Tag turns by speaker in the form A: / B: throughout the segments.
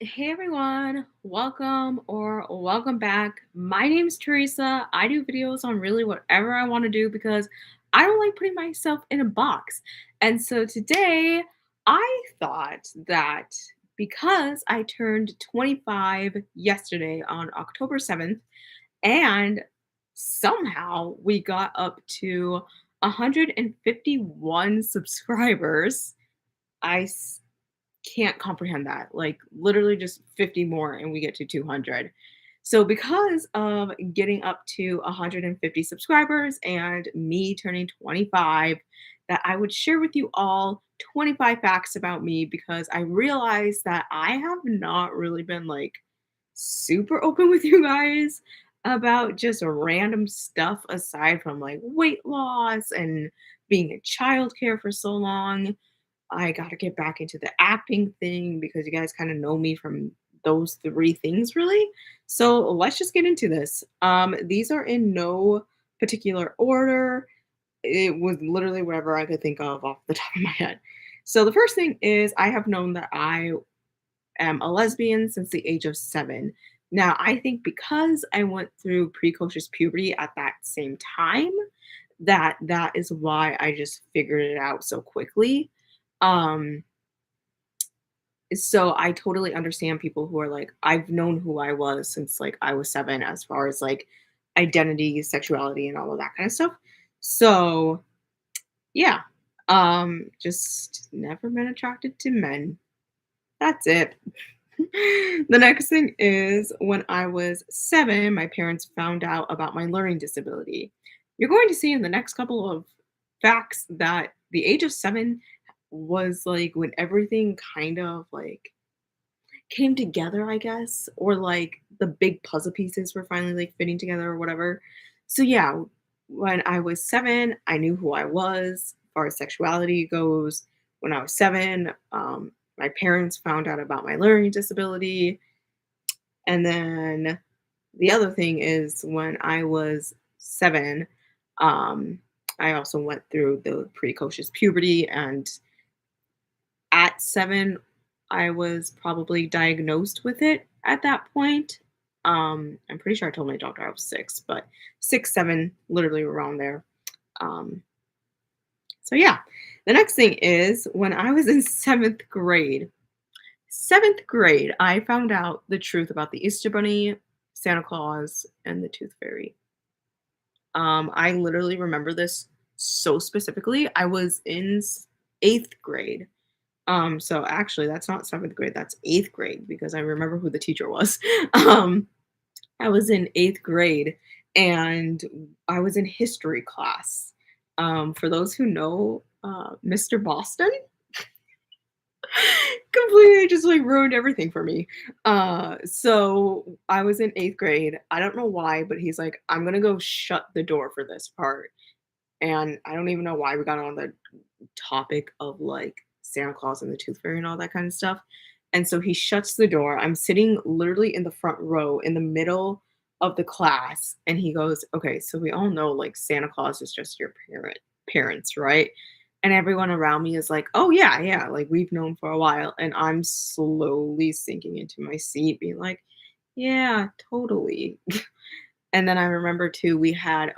A: Hey everyone, welcome or welcome back. My name's Teresa. I do videos on really whatever I want to do because I don't like putting myself in a box. And so today I thought that because I turned 25 yesterday on October 7th, and somehow we got up to 151 subscribers. I can't comprehend that. Like literally just 50 more and we get to 200. So because of getting up to 150 subscribers and me turning 25, that I would share with you all 25 facts about me because I realized that I have not really been like super open with you guys about just random stuff aside from like weight loss and being in childcare for so long. I got to get back into the acting thing because you guys kind of know me from those three things, really. So let's just get into this. These are in no particular order. It was literally whatever I could think of off the top of my head. So the first thing is I have known that I am a lesbian since the age of 7. Now, I think because I went through precocious puberty at that same time, that is why I just figured it out so quickly. Um, so I totally understand people who are like, I've known who I was since like I was 7 as far as like identity, sexuality, and all of that kind of stuff. So yeah. Just never been attracted to men. That's it. The next thing is when I was 7, my parents found out about my learning disability. You're going to see in the next couple of facts that the age of 7 was like when everything kind of like came together, I guess, or like the big puzzle pieces were finally like fitting together or whatever. So yeah, when I was 7, I knew who I was as far as sexuality goes. When I was 7, my parents found out about my learning disability. And then the other thing is when I was 7, um, I also went through the precocious puberty, and at 7, I was probably diagnosed with it at that point. I'm pretty sure I told my doctor I was 6, but 6, 7, literally around there. Um, so yeah. The next thing is when I was in 7th grade. 7th grade, I found out the truth about the Easter Bunny, Santa Claus, and the Tooth Fairy. I literally remember this so specifically. I was in 8th grade. So actually that's not 7th grade, that's 8th grade because I remember who the teacher was. Um, I was in 8th grade and I was in history class. For those who know, Mr. Boston completely just like ruined everything for me. So I was in 8th grade. I don't know why, but he's like, I'm gonna go shut the door for this part. And I don't even know why we got on the topic of like Santa Claus and the Tooth Fairy and all that kind of stuff. And so he shuts the door. I'm sitting literally in the front row in the middle of the class. And he goes, okay, so we all know like Santa Claus is just your parents, right? And everyone around me is like, oh yeah, yeah, like we've known for a while. And I'm slowly sinking into my seat, being like, yeah, totally. And then I remember too, we had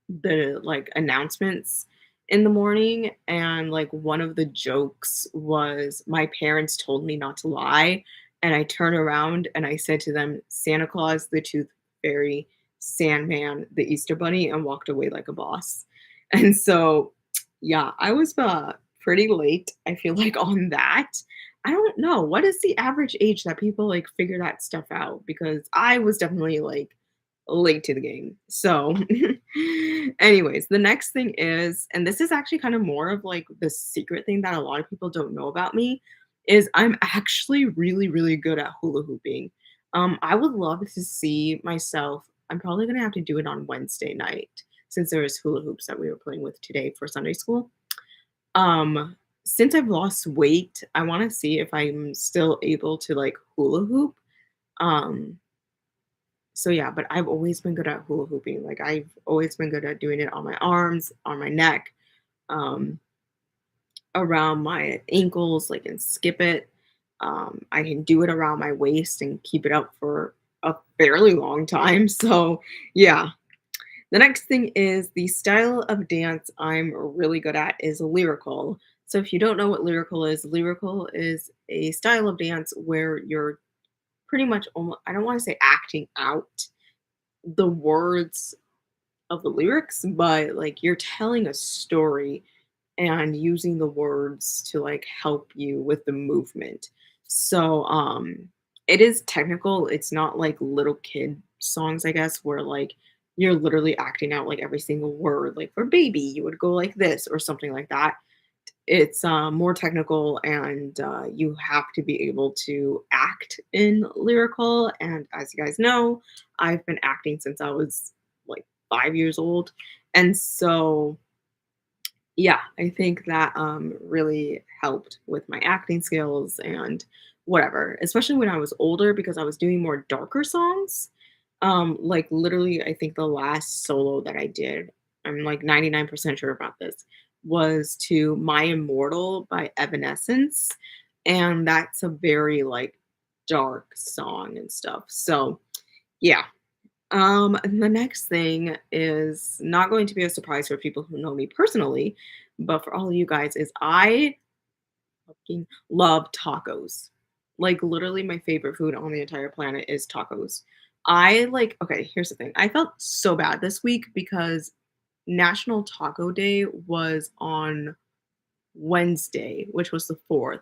A: the like announcements in the morning, and like one of the jokes was my parents told me not to lie, and I turned around and I said to them, Santa Claus, the Tooth Fairy, Sandman, the Easter Bunny, and walked away like a boss. And so yeah, I was pretty late, I feel like, on that. I don't know, what is the average age that people like figure that stuff out, because I was definitely like late to the game. So, anyways, the next thing is, and this is actually kind of more of like the secret thing that a lot of people don't know about me, is I'm actually really, really good at hula hooping. I would love to see myself. I'm probably gonna have to do it on Wednesday night since there was hula hoops that we were playing with today for Sunday school. Um, since I've lost weight, I want to see if I'm still able to like hula hoop. Um, so yeah, but I've always been good at hula hooping. Like I've always been good at doing it on my arms, on my neck, um, around my ankles, like and skip it. I can do it around my waist and keep it up for a fairly long time. So, yeah. The next thing is the style of dance I'm really good at is lyrical. So, if you don't know what lyrical is a style of dance where you're pretty much almost, I don't want to say acting out the words of the lyrics, but like you're telling a story and using the words to like help you with the movement. So it is technical. It's not like little kid songs, I guess, where like you're literally acting out like every single word. Like for baby, you would go like this or something like that. It's more technical, and you have to be able to act in lyrical. And as you guys know, I've been acting since I was like 5 years old. And so, yeah, I think that really helped with my acting skills and whatever, especially when I was older because I was doing more darker songs. Like literally, I think the last solo that I did, I'm like 99% sure about this, was to My Immortal by Evanescence. And that's a very like dark song and stuff. So, yeah. And the next thing is not going to be a surprise for people who know me personally, but for all of you guys, is I fucking love tacos. Like literally my favorite food on the entire planet is tacos. I like okay, here's the thing. I felt so bad this week because National Taco Day was on Wednesday, which was the 4th.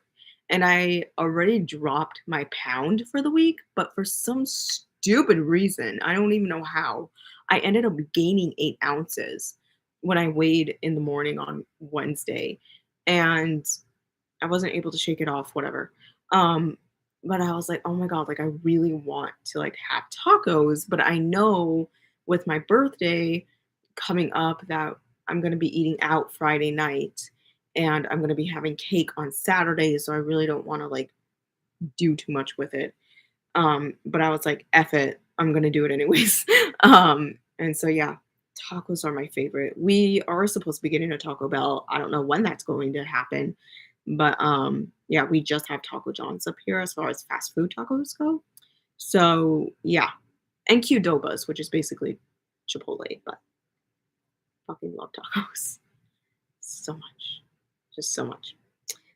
A: And I already dropped my pound for the week, but for some stupid reason, I don't even know how, I ended up gaining 8 ounces when I weighed in the morning on Wednesday. And I wasn't able to shake it off, whatever. Um, but I was like, oh my God, like I really want to like have tacos, but I know with my birthday coming up that I'm gonna be eating out Friday night and I'm gonna be having cake on Saturday, so I really don't want to like do too much with it. But I was like, F it, I'm gonna do it anyways. And so yeah, tacos are my favorite. We are supposed to be getting a Taco Bell. I don't know when that's going to happen, but yeah, we just have Taco John's up here as far as fast food tacos go. So yeah, and Qdoba's, which is basically Chipotle, but fucking love tacos so much, just so much.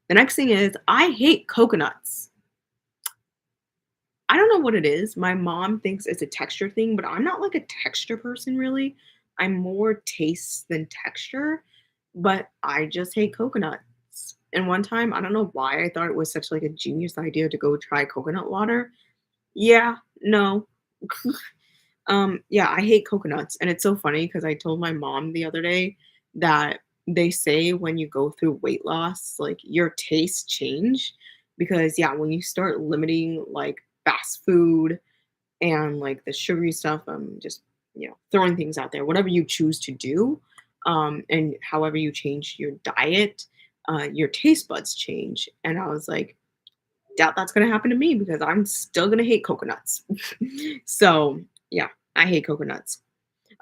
A: The next thing is I hate coconuts. I don't know what it is. My mom thinks it's a texture thing, but I'm not like a texture person really. I'm more taste than texture, but I just hate coconuts. And one time, I don't know why I thought it was such like a genius idea to go try coconut water. Yeah, no. Yeah, I hate coconuts. And it's so funny because I told my mom the other day that they say when you go through weight loss, like your tastes change. Because yeah, when you start limiting like fast food and like the sugary stuff, just throwing things out there, whatever you choose to do, and however you change your diet, your taste buds change. And I was like, doubt that's gonna happen to me because I'm still gonna hate coconuts. So yeah, I hate coconuts.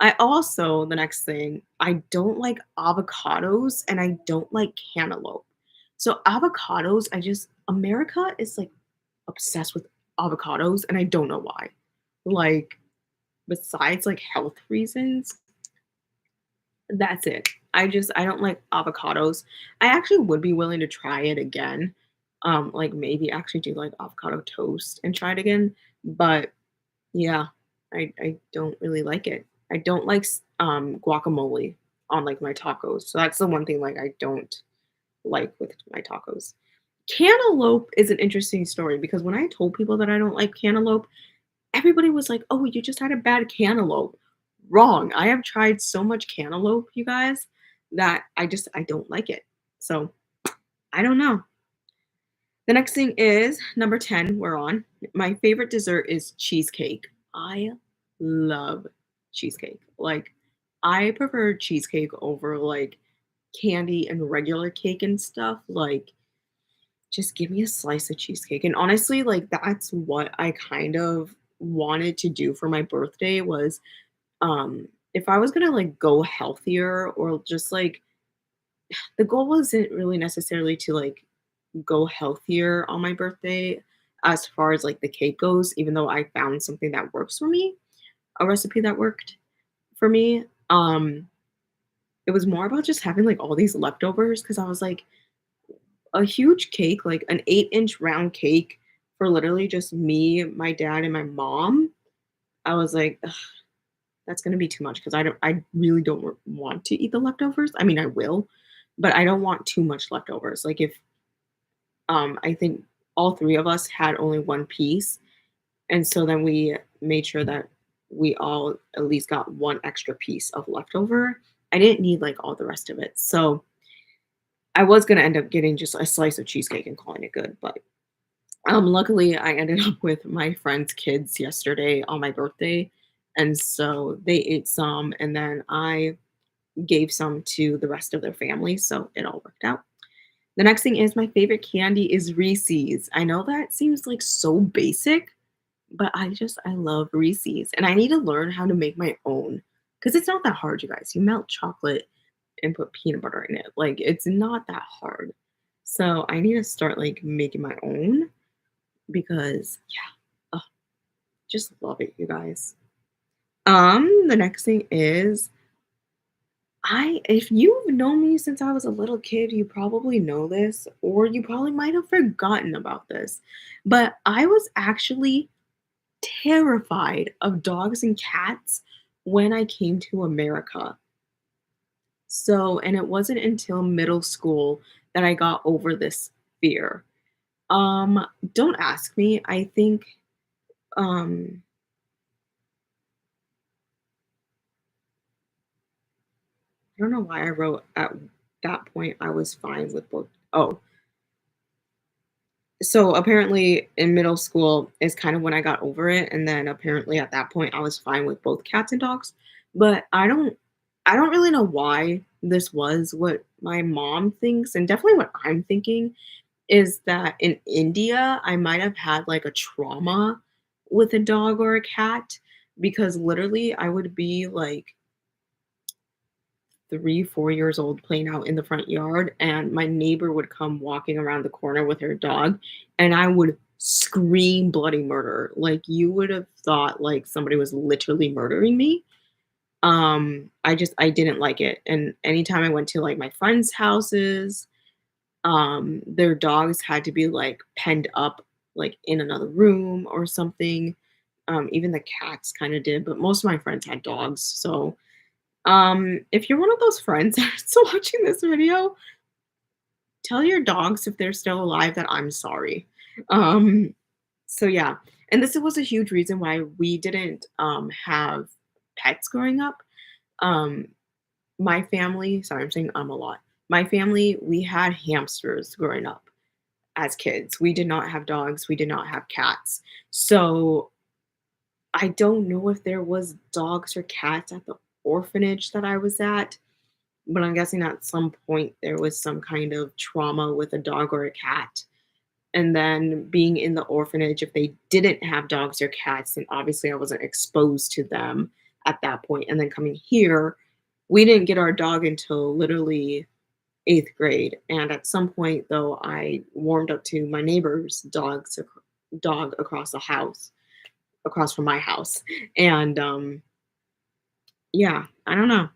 A: I also, the next thing, I don't like avocados and I don't like cantaloupe. So avocados, America is like obsessed with avocados and I don't know why. Like besides like health reasons, that's it. I don't like avocados. I actually would be willing to try it again. Like maybe actually do like avocado toast and try it again. But yeah, I don't really like it. I don't like guacamole on like my tacos. So that's the one thing like I don't like with my tacos. Cantaloupe is an interesting story because when I told people that I don't like cantaloupe, everybody was like, "Oh, you just had a bad cantaloupe." Wrong. I have tried so much cantaloupe, you guys, that I don't like it. So, I don't know. The next thing is number 10, we're on. My favorite dessert is cheesecake. I love cheesecake. Like, I prefer cheesecake over like candy and regular cake and stuff. Like, just give me a slice of cheesecake. And honestly, like, that's what I kind of wanted to do for my birthday was if I was gonna like go healthier or just like the goal wasn't really necessarily to like go healthier on my birthday as far as like the cake goes, even though I found something that works for me, a recipe that worked for me. It was more about just having like all these leftovers because I was like, a huge cake, like an 8-inch round cake for literally just me, my dad, and my mom. I was like, "Ugh, that's gonna be too much because I really don't want to eat the leftovers. I mean, I will, but I don't want too much leftovers. Like if I think all three of us had only one piece, and so then we made sure that we all at least got one extra piece of leftover. I didn't need like all the rest of it. So I was gonna end up getting just a slice of cheesecake and calling it good, but luckily, I ended up with my friend's kids yesterday on my birthday, and so they ate some, and then I gave some to the rest of their family, so it all worked out. The next thing is my favorite candy is Reese's. I know that seems like so basic, but I love Reese's, and I need to learn how to make my own because it's not that hard, you guys. You melt chocolate and put peanut butter in it. Like it's not that hard. So I need to start like making my own because yeah, just love it, you guys. The next thing is I if you've known me since I was a little kid, you probably know this, or you probably might have forgotten about this. But I was actually terrified of dogs and cats when I came to America. So, and it wasn't until middle school that I got over this fear. Um, don't ask me. I think um I don't know why I wrote at that point I was fine with both. Oh, so apparently in middle school is kind of when I got over it, and then apparently at that point I was fine with both cats and dogs. But I don't really know why this was what my mom thinks, and definitely what I'm thinking is that in India I might have had like a trauma with a dog or a cat because literally I would be like 3, 4 years old playing out in the front yard, and my neighbor would come walking around the corner with her dog, and I would scream bloody murder. Like, you would have thought, like, somebody was literally murdering me. I didn't like it, and anytime I went to, like, my friends' houses, their dogs had to be, like, penned up, like, in another room or something. Even the cats kinda did, but most of my friends had dogs, so if you're one of those friends that's watching this video, tell your dogs if they're still alive that I'm sorry. Um, so yeah, and this was a huge reason why we didn't have pets growing up. Um, my family, sorry, I'm saying a lot. My family, we had hamsters growing up as kids. We did not have dogs, we did not have cats. So I don't know if there was dogs or cats at the orphanage that I was at. But I'm guessing at some point there was some kind of trauma with a dog or a cat. And then being in the orphanage, if they didn't have dogs or cats, then obviously I wasn't exposed to them at that point. And then coming here, we didn't get our dog until literally eighth grade. And at some point, though, I warmed up to my neighbor's dog across the house, across from my house. And yeah, I don't know.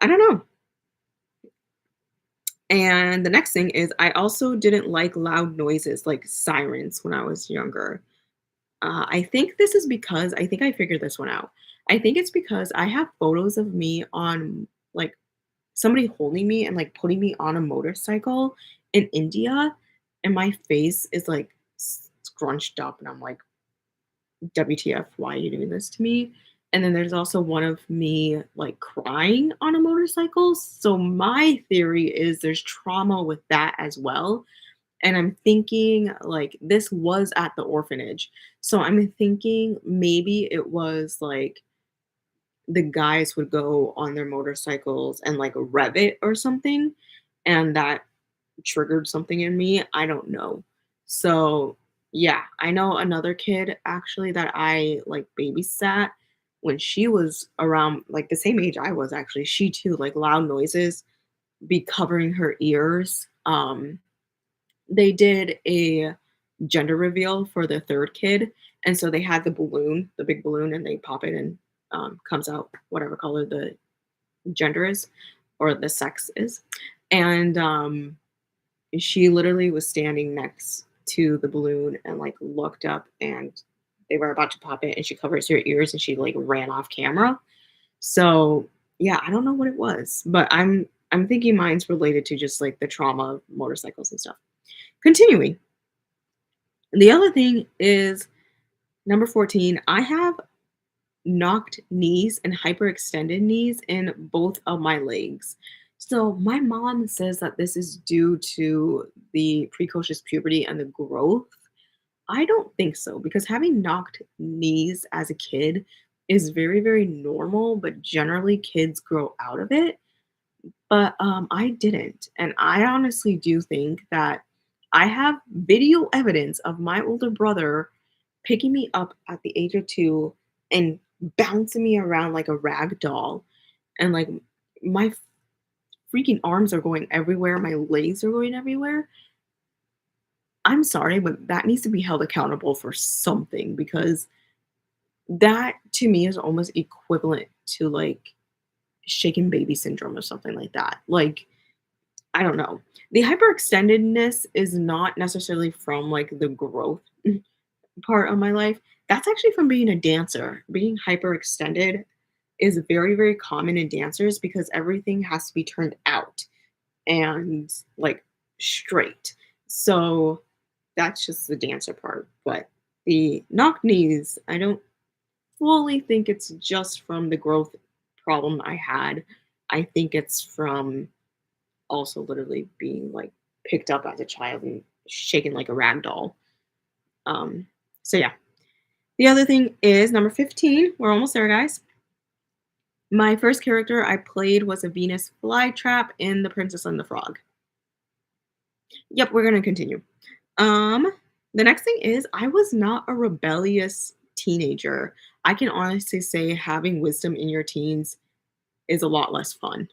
A: I don't know. And the next thing is I also didn't like loud noises like sirens when I was younger. I think this is because I think I figured this one out. I think it's because I have photos of me on like somebody holding me and like putting me on a motorcycle in India, and my face is like scrunched up, and I'm like, WTF, why are you doing this to me? And then there's also one of me like crying on a motorcycle. So my theory is there's trauma with that as well. And I'm thinking like this was at the orphanage. So I'm thinking maybe it was like the guys would go on their motorcycles and like rev it or something. And that triggered something in me. I don't know. So, yeah, I know another kid actually that I like babysat when she was around like the same age I was actually. She too like loud noises be covering her ears. They did a gender reveal for the 3rd kid, and so they had the balloon, the big balloon, and they pop it and, comes out whatever color the gender is or the sex is, and, she literally was standing next to the balloon and, like, looked up, and they were about to pop it, and she covers her ears, and she, like, ran off camera. So, yeah, I don't know what it was, but I'm thinking mine's related to just, like, the trauma of motorcycles and stuff. Continuing, the other thing is number 14, I have knocked knees and hyperextended knees in both of my legs. So my mom says that this is due to the precocious puberty and the growth. I don't think so because having knocked knees as a kid is very, very normal, but generally kids grow out of it. But I didn't. And I honestly do think that I have video evidence of my older brother picking me up at the age of 2 and bouncing me around like a rag doll. And like my freaking arms are going everywhere, my legs are going everywhere. I'm sorry, but that needs to be held accountable for something because that to me is almost equivalent to like shaken baby syndrome or something like that. Like, I don't know. The hyperextendedness is not necessarily from like the growth part of my life. That's actually from being a dancer. Being hyperextended is very, very common in dancers because everything has to be turned out and like straight. So that's just the dancer part. But the knock knees, I don't fully think it's just from the growth problem I had. I think it's from also literally being like picked up as a child and shaken like a rag doll. So yeah. The other thing is number 15. We're almost there, guys. My first character I played was a Venus flytrap in The Princess and the Frog. Yep, we're gonna continue. Um, the next thing is I was not a rebellious teenager. I can honestly say having wisdom in your teens is a lot less fun.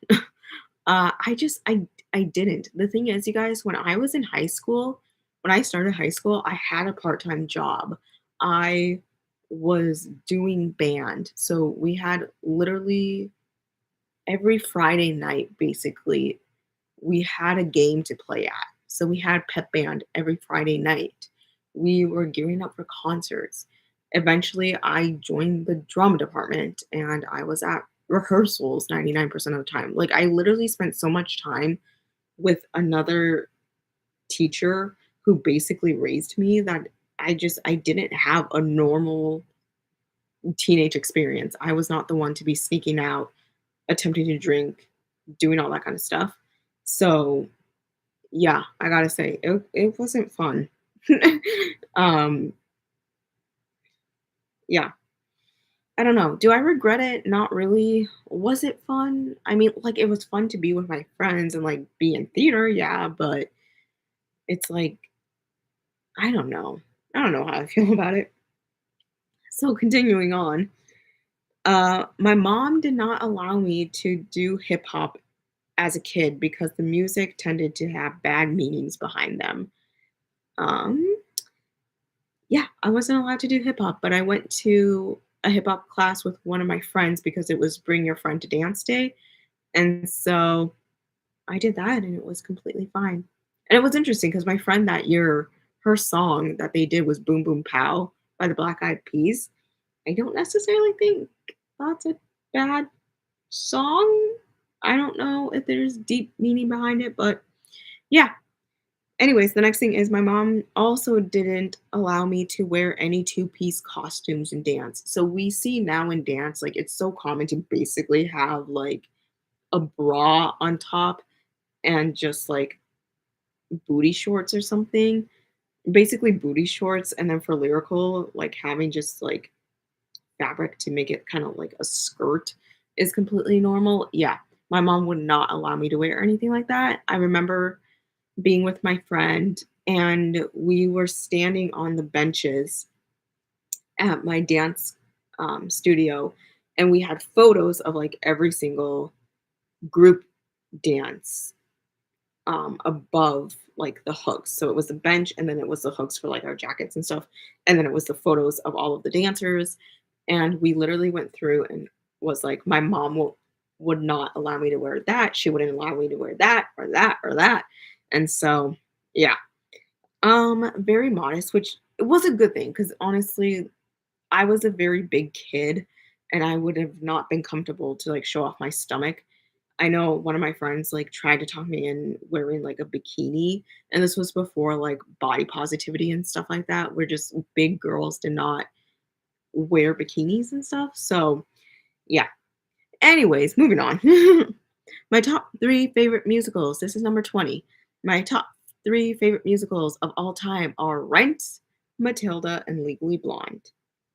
A: I didn't. The thing is, you guys, when I was in high school, when I started high school, I had a part-time job. I was doing band. So we had literally every Friday night, basically, we had a game to play at. So we had pep band every Friday night. We were gearing up for concerts. Eventually, I joined the drama department and I was at rehearsals 99% of the time. Like, I literally spent so much time with another teacher who basically raised me that I didn't have a normal teenage experience. I was not the one to be sneaking out, attempting to drink, doing all that kind of stuff. So, yeah, I gotta say, it wasn't fun. um, yeah, I don't know. Do I regret it? Not really. Was it fun? I mean, like, it was fun to be with my friends and like be in theater, yeah, but it's like, I don't know. I don't know how I feel about it. So continuing on, my mom did not allow me to do hip hop as a kid because the music tended to have bad meanings behind them. Um, yeah, I wasn't allowed to do hip hop, but I went to a hip hop class with one of my friends because it was Bring Your Friend to Dance Day. And so I did that and it was completely fine. And it was interesting because my friend that year, her song that they did was Boom Boom Pow by the Black Eyed Peas. I don't necessarily think that's a bad song. I don't know if there's deep meaning behind it, but yeah. Anyways, the next thing is my mom also didn't allow me to wear any two-piece costumes in dance. So we see now in dance, like it's so common to basically have like a bra on top and just like booty shorts or something. Basically booty shorts, and then for lyrical, like having just like fabric to make it kind of like a skirt is completely normal. Yeah, my mom would not allow me to wear anything like that. I remember being with my friend and we were standing on the benches at my dance studio and we had photos of like every single group dance above like the hooks. So it was the bench and then it was the hooks for like our jackets and stuff. And then it was the photos of all of the dancers. And we literally went through and was like, my mom would not allow me to wear that. She wouldn't allow me to wear that or that or that. And so yeah. Very modest, which it was a good thing because honestly, I was a very big kid and I would have not been comfortable to like show off my stomach. I know one of my friends like tried to talk me in wearing like a bikini, and this was before like body positivity and stuff like that, where just big girls did not wear bikinis and stuff. So, yeah. Anyways, moving on. My top 3 favorite musicals. This is number 20. My top 3 favorite musicals of all time are Rent, Matilda, and Legally Blonde.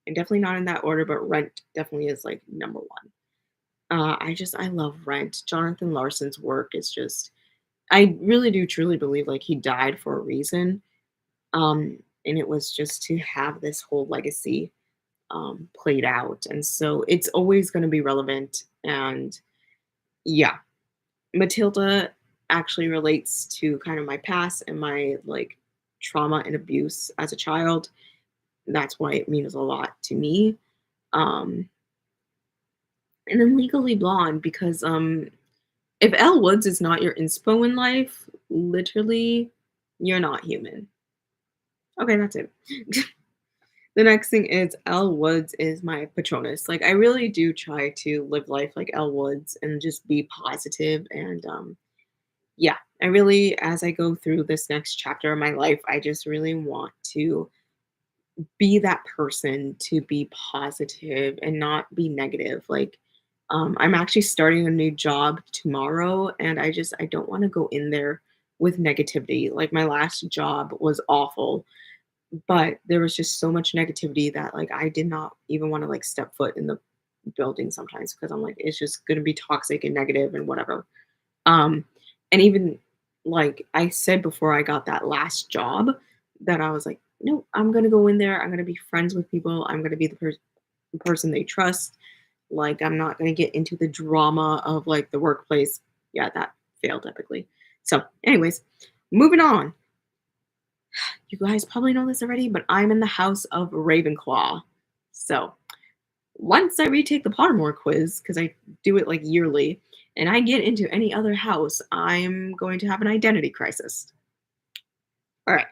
A: And definitely not in that order, but Rent definitely is like number one. I love Rent. Jonathan Larson's work is just I really do truly believe like he died for a reason. And it was just to have this whole legacy played out. And so it's always going to be relevant. And yeah, Matilda actually relates to kind of my past and my like trauma and abuse as a child. That's why it means a lot to me. Um, and then Legally Blonde because if Elle Woods is not your inspo in life, literally, you're not human. Okay, that's it. The next thing is Elle Woods is my Patronus. Like I really do try to live life like Elle Woods and just be positive and yeah, I really as I go through this next chapter of my life, I just really want to be that person to be positive and not be negative. Like I'm actually starting a new job tomorrow and I don't want to go in there with negativity. Like my last job was awful, but there was just so much negativity that like I did not even want to like step foot in the building sometimes because I'm like it's just going to be toxic and negative and whatever. Um and even like I said before I got that last job that I was like no, I'm going to go in there, I'm going to be friends with people, I'm going to be the person they trust. Like I'm not going to get into the drama of like the workplace. Yeah, that failed epically. So, anyways, moving on. You guys probably know this already, but I'm in the house of Ravenclaw. So once I retake the Pottermore quiz, because I do it like yearly, and I get into any other house, I'm going to have an identity crisis. All right.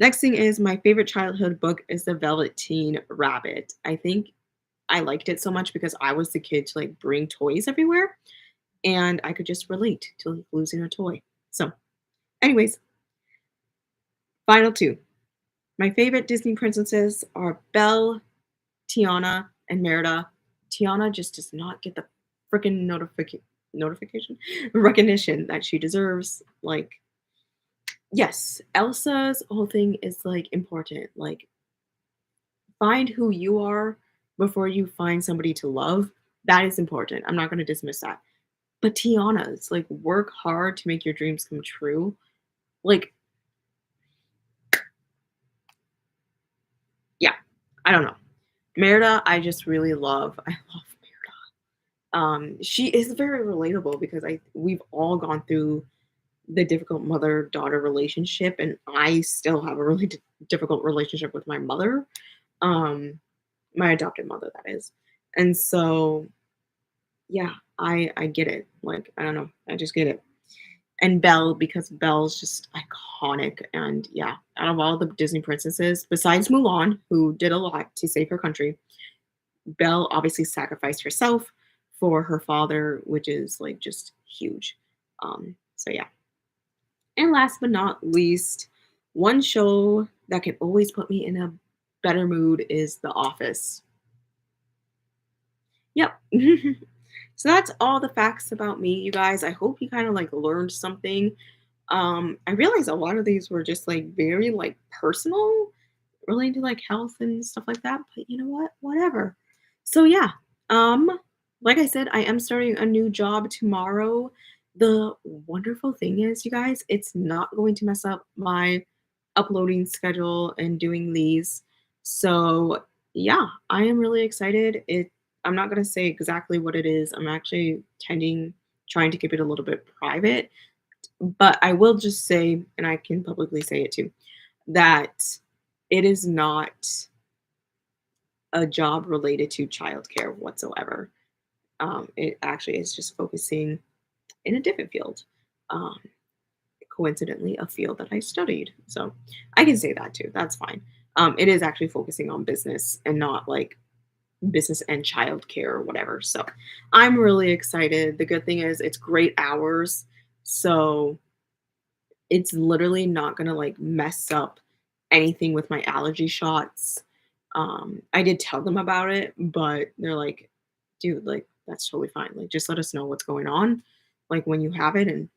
A: Next thing is my favorite childhood book is The Velveteen Rabbit. I think I liked it so much because I was the kid to like bring toys everywhere, and I could just relate to like, losing a toy. So, anyways, final two. My favorite Disney princesses are Belle, Tiana, and Merida. Tiana just does not get the freaking notification recognition that she deserves. Like, yes, Elsa's whole thing is like important. Like, find who you are before you find somebody to love. That is important. I'm not going to dismiss that. But Tiana's like work hard to make your dreams come true. Like, yeah, I don't know. Merida, I just really love. I love she is very relatable because we've all gone through the difficult mother-daughter relationship, and I still have a really difficult relationship with my mother, um, my adopted mother, that is. And so, yeah, I get it. Like, I don't know, I just get it. And Belle, because Belle's just iconic, and yeah, out of all the Disney princesses, besides Mulan, who did a lot to save her country, Belle obviously sacrificed herself for her father, which is like just huge. So yeah. And last but not least, one show that can always put me in a better mood is The Office. Yep. So that's all the facts about me, you guys. I hope you kind of like learned something. I realized a lot of these were just like very like personal, related to like health and stuff like that. But you know what? Whatever. So yeah. Um, like I said, I am starting a new job tomorrow. The wonderful thing is, you guys, it's not going to mess up my uploading schedule and doing these. So yeah, I am really excited. I'm not gonna say exactly what it is. I'm actually trying to keep it a little bit private, But I will just say, and I can publicly say it too, that it is not a job related to childcare whatsoever. It actually is just focusing in a different field. Um, Coincidentally, a field that I studied. So I can say that too. That's fine. It is actually focusing on business and not like business and childcare or whatever. So I'm really excited. The good thing is it's great hours. So it's literally not gonna like mess up anything with my allergy shots. I did tell them about it, but they're like, dude, like that's totally fine. Like just let us know what's going on, like when you have it, and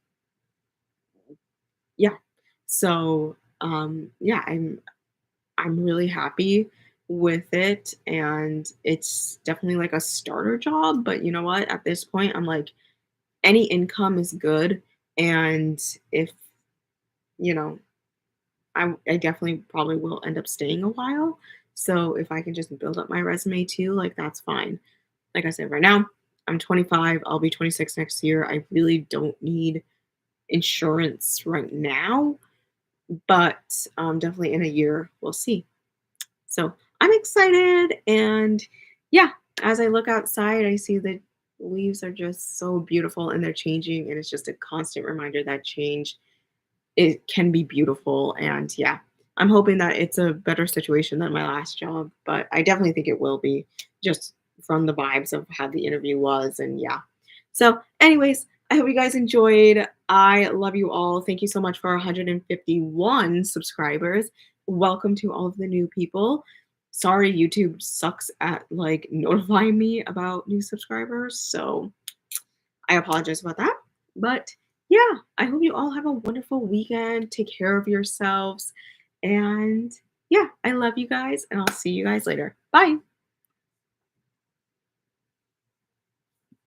A: yeah. So yeah, I'm really happy with it, and it's definitely like a starter job, but you know what? At this point, I'm like any income is good, and if, you know, I definitely probably will end up staying a while. So if I can just build up my resume too, like that's fine. Like I said, right now I'm 25, I'll be 26 next year. I really don't need insurance right now, but definitely in a year, we'll see. So I'm excited. And yeah, as I look outside, I see the leaves are just so beautiful and they're changing. And it's just a constant reminder that change, it can be beautiful. And yeah, I'm hoping that it's a better situation than my last job, but I definitely think it will be, just from the vibes of how the interview was. And yeah. So, anyways, I hope you guys enjoyed. I love you all. Thank you so much for 151 subscribers. Welcome to all of the new people. Sorry, YouTube sucks at like notifying me about new subscribers. So, I apologize about that. But yeah, I hope you all have a wonderful weekend. Take care of yourselves. And yeah, I love you guys, and I'll see you guys later. Bye.